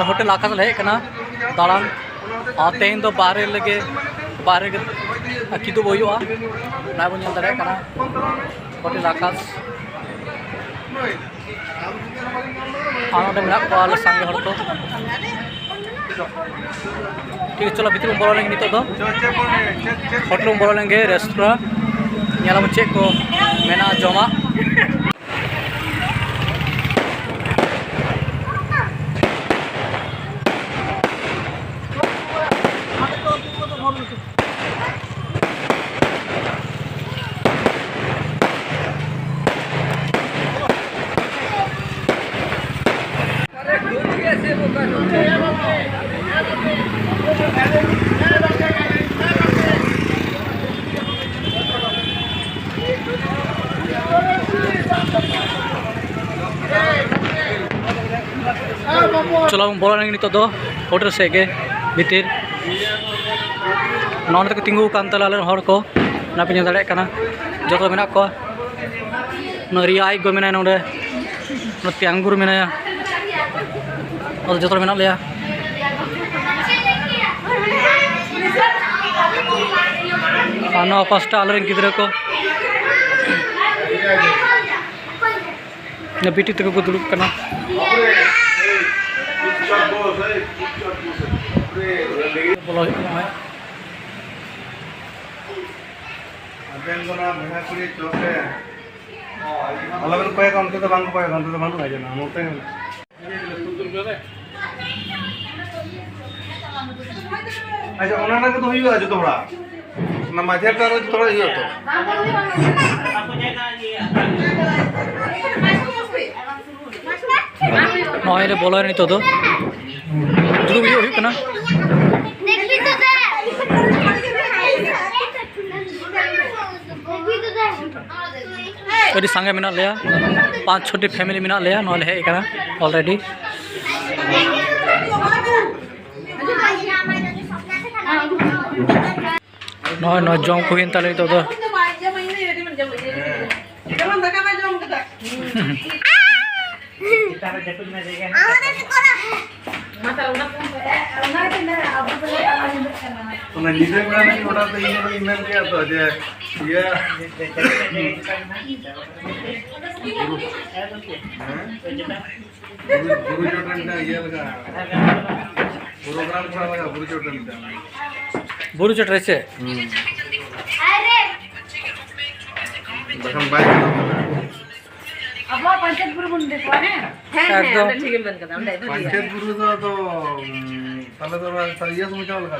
Hotel आकाश ले कना दालान तेन तो बाहर लगे बाहर किदु बोयुआ ना बन दरे कना होटल आकाश आना संगे हर को ठीक है। चलो भीतर में बोलो लेंगे नितो दो होटल में बोलो लेंगे रेस्टोरेंट यहाँ चेक को मेना जमा चलो बोला नहीं नितो दो होटल से के भीतर नॉन तक तिंगू कान तला हर को ना पे दाड़े कना जो तो मेना को रियाई गो मेना नोडे त्यांगुर मेनाया और जो तो मेना लिया आना पास्टा आलर गिद्रे को बीटी तक को दुड़ुब कना अच्छा ओना को तो हुआ जो तोड़ा ना माझे का रोज थोड़ा हुआ तो नॉय रे बोलो नहीं तो दो जो भी हो कना संगे मेना लिया 5-6 फैमिली मेना लिया नॉले है कना ऑलरेडी नॉय नॉय जम को इन ताले तो तो नीचे बड़ा नहीं उड़ा तो ये ईमेल किया तो जे ये गुरु चोटन का ये लगा प्रोग्राम पूरा लगा गुरु चोटन का बुरु चट रहे से बखम बाइक अब पंचायत गुरु बन देखवा है ठीक है बंद कर दम पंचायत गुरु तो ताले तो ये समझा लगा